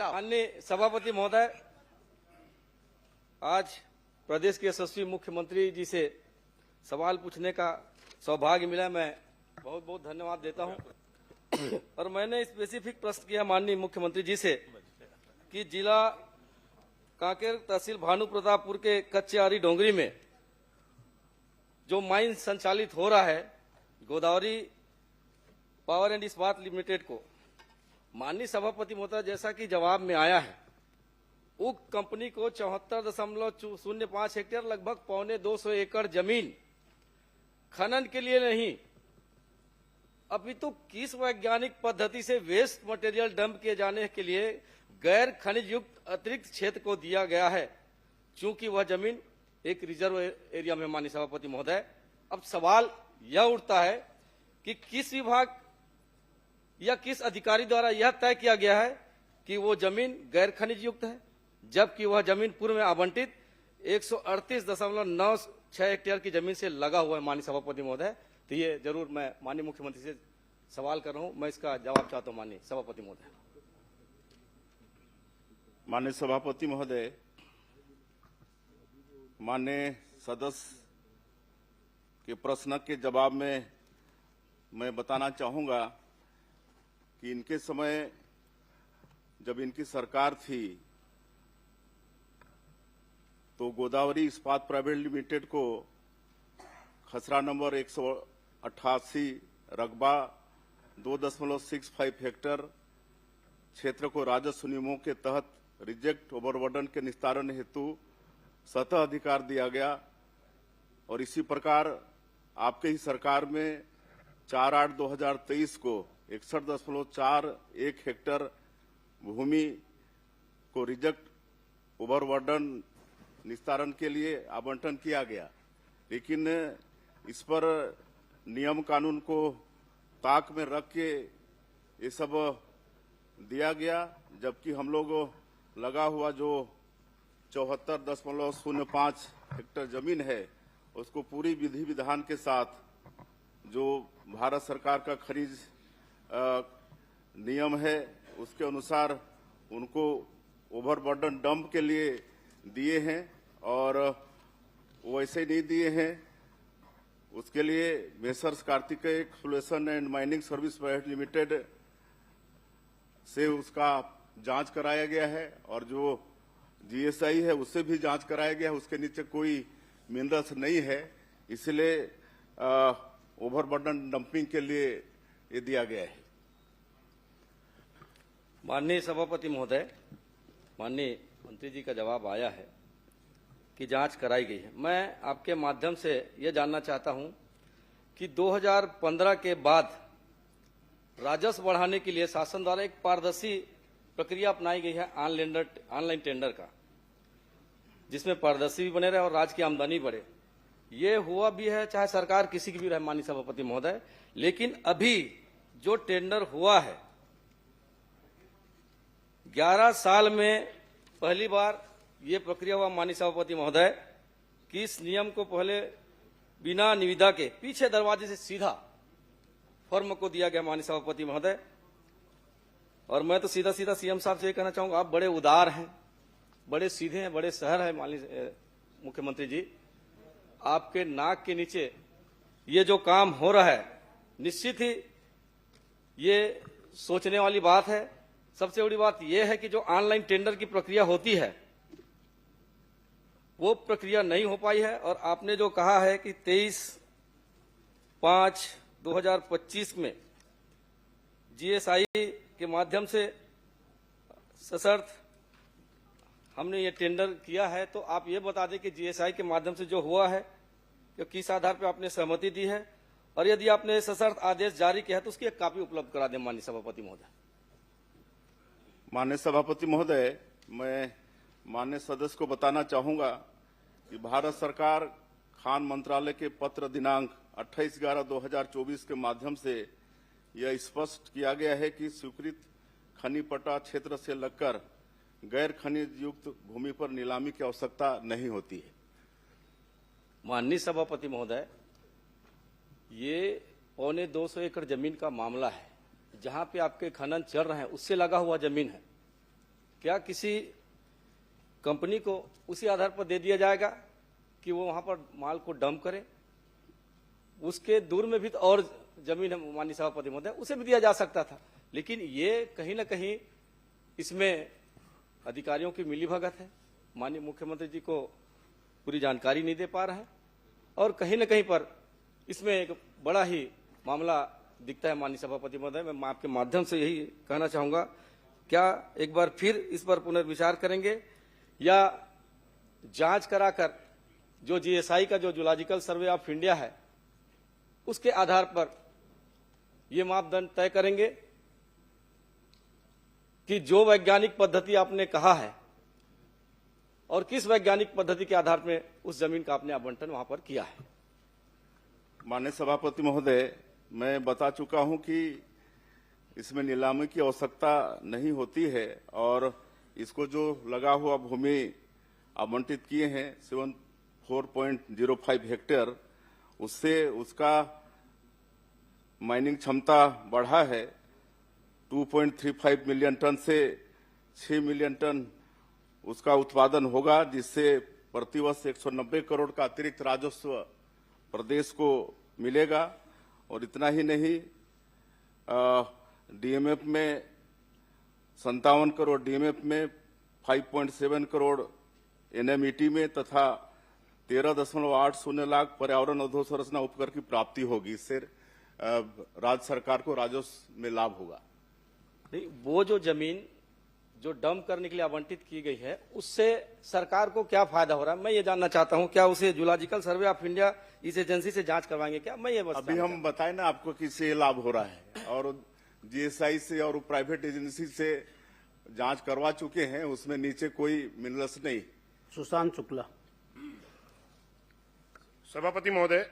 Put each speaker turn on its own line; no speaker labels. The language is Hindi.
साहब।
माननीय सभापति महोदय, आज प्रदेश के यशस्वी मुख्यमंत्री जी से सवाल पूछने का सौभाग्य मिला। मैं बहुत बहुत धन्यवाद देता हूं। और मैंने स्पेसिफिक प्रश्न किया माननीय मुख्यमंत्री जी से कि जिला कांकेर तहसील भानु प्रतापपुर के कच्चेआरी डोंगरी में जो माइन संचालित हो रहा है गोदावरी पावर एंड इस्पात लिमिटेड को, माननीय सभापति महोदय जैसा कि जवाब में आया है, उक्त कंपनी को 74.05 हेक्टेयर लगभग 250 एकड़ जमीन खनन के लिए नहीं अपितु किस वैज्ञानिक पद्धति से वेस्ट मटेरियल डंप किए जाने के लिए गैर खनिज युक्त अतिरिक्त क्षेत्र को दिया गया है, चूंकि वह जमीन एक रिजर्व एरिया में। माननीय सभापति महोदय, अब सवाल यह उठता है कि किस विभाग या किस अधिकारी द्वारा यह तय किया गया है कि वो जमीन गैर खनिज युक्त है, जबकि वह जमीन पूर्व में आवंटित 138.96 हेक्टेयर की जमीन से लगा हुआ है। माननीय सभापति महोदय, तो ये जरूर मैं माननीय मुख्यमंत्री से सवाल कर रहा हूं, मैं इसका जवाब चाहता हूं माननीय सभापति महोदय।
माननीय सभापति महोदय, माननीय सदस्य के प्रश्न के जवाब में मैं बताना चाहूंगा कि इनके समय जब इनकी सरकार थी तो गोदावरी इस्पात प्राइवेट लिमिटेड को खसरा नंबर 188 रकबा 2.65 हेक्टेयर क्षेत्र को राजस्व नियमों के तहत रिजेक्ट ओवरबर्डन के निस्तारण हेतु सतह अधिकार दिया गया। और इसी प्रकार आपके ही सरकार में 4/8/2023 को 61.41 हेक्टेयर भूमि को रिजेक्ट ओवरबर्डन निस्तारण के लिए आवंटन किया गया, लेकिन इस पर नियम कानून को ताक में रख के ये सब दिया गया, जबकि हम लोग लगा हुआ जो 74.05 हेक्टेयर जमीन है उसको पूरी विधि विधान के साथ जो भारत सरकार का खनिज नियम है उसके अनुसार उनको ओवरबर्डन डंप के लिए दिए हैं, और वैसे नहीं दिए हैं। उसके लिए messrs Kartikeya exploration and mining service private limited से उसका जांच कराया गया है, और जो जीएसआई है उससे भी जांच कराया गया है। उसके नीचे कोई मिनरल्स नहीं है, इसलिए ओवरबर्डन डंपिंग के लिए ये दिया गया है।
माननीय सभापति महोदय, माननीय मंत्री जी का जवाब आया है कि जांच कराई गई है। मैं आपके माध्यम से यह जानना चाहता हूं कि 2015 के बाद राजस्व बढ़ाने के लिए शासन द्वारा एक पारदर्शी प्रक्रिया अपनाई गई है ऑनलाइन टेंडर का, जिसमें पारदर्शी भी बने रहे और राज्य की आमदनी बढ़े। ये हुआ भी है चाहे सरकार किसी की भी रहे माननीय सभापति महोदय, लेकिन अभी जो टेंडर हुआ है 11 साल में पहली बार ये प्रक्रिया हुआ माननीय सभापति महोदय कि इस नियम को पहले बिना निविदा के पीछे दरवाजे से सीधा फर्म को दिया गया माननीय सभापति महोदय। और मैं तो सीधा सीधा सीएम साहब से ये कहना चाहूंगा, आप बड़े उदार हैं, बड़े सीधे हैं, बड़े सहर हैं माननीय मुख्यमंत्री जी। आपके नाक के नीचे ये जो काम हो रहा है निश्चित ही ये सोचने वाली बात है। सबसे बड़ी बात यह है कि जो ऑनलाइन टेंडर की प्रक्रिया होती है वो प्रक्रिया नहीं हो पाई है, और आपने जो कहा है कि 23/5/2025 में जीएसआई के माध्यम से सशर्त हमने ये टेंडर किया है, तो आप ये बता दें कि जीएसआई के माध्यम से जो हुआ है कि किस आधार पर आपने सहमति दी है, और यदि आपने सशर्त आदेश जारी किया है तो उसकी एक कॉपी उपलब्ध करा दें माननीय सभापति महोदय।
माननीय सभापति महोदय, मैं माननीय सदस्य को बताना चाहूंगा कि भारत सरकार खान मंत्रालय के पत्र दिनांक 28/11/2024 के माध्यम से यह स्पष्ट किया गया है कि स्वीकृत खनी पट्टा क्षेत्र से लगकर गैर खनिज युक्त भूमि पर नीलामी की आवश्यकता नहीं होती है।
माननीय सभापति महोदय, ये 250 एकड़ जमीन का मामला है, जहां पे आपके खनन चल रहे हैं उससे लगा हुआ जमीन है। क्या किसी कंपनी को उसी आधार पर दे दिया जाएगा कि वो वहां पर माल को डंप करे? उसके दूर में भी तो और जमीन है माननीय सभापति महोदय, उसे भी दिया जा सकता था। लेकिन ये कहीं ना कहीं इसमें अधिकारियों की मिलीभगत है। माननीय मुख्यमंत्री जी को पूरी जानकारी नहीं दे पा रहे हैं और कहीं न कहीं पर इसमें एक बड़ा ही मामला दिखता है। माननीय सभापति महोदय, मैं आपके माध्यम से यही कहना चाहूंगा, क्या एक बार फिर इस पर पुनर्विचार करेंगे या जांच कराकर जो जीएसआई का जो जूलॉजिकल सर्वे ऑफ इंडिया है उसके आधार पर ये मापदंड तय करेंगे कि जो वैज्ञानिक पद्धति आपने कहा है और किस वैज्ञानिक पद्धति के आधार में उस जमीन का आपने आवंटन वहां पर किया है?
माननीय सभापति महोदय, मैं बता चुका हूं कि इसमें नीलामी की आवश्यकता नहीं होती है और इसको जो लगा हुआ भूमि आवंटित किए हैं 74.05 हेक्टेयर, उससे उसका माइनिंग क्षमता बढ़ा है 2.35 मिलियन टन से 6 मिलियन टन उसका उत्पादन होगा, जिससे प्रतिवर्ष 190 करोड़ का अतिरिक्त राजस्व प्रदेश को मिलेगा। और इतना ही नहीं, डीएमएफ में 57 करोड़, डीएमएफ में 5.7 करोड़, एनएमईटी में तथा 13.80 लाख पर्यावरण अधोसंरचना उपकर की प्राप्ति होगी। इससे राज्य सरकार को राजस्व में लाभ होगा।
नहीं, वो जो जमीन जो डंप करने के लिए आवंटित की गई है उससे सरकार को क्या फायदा हो रहा है, मैं ये जानना चाहता हूं। क्या उसे जूलॉजिकल सर्वे ऑफ इंडिया इस एजेंसी से जांच करवाएंगे क्या? मैं ये बस
अभी हम बताए ना आपको कि इससे लाभ हो रहा है और जीएसआई से और प्राइवेट एजेंसी से जांच करवा चुके हैं, उसमें नीचे कोई मिनरल्स नहीं।
सुशांत शुक्ला।
सभापति महोदय,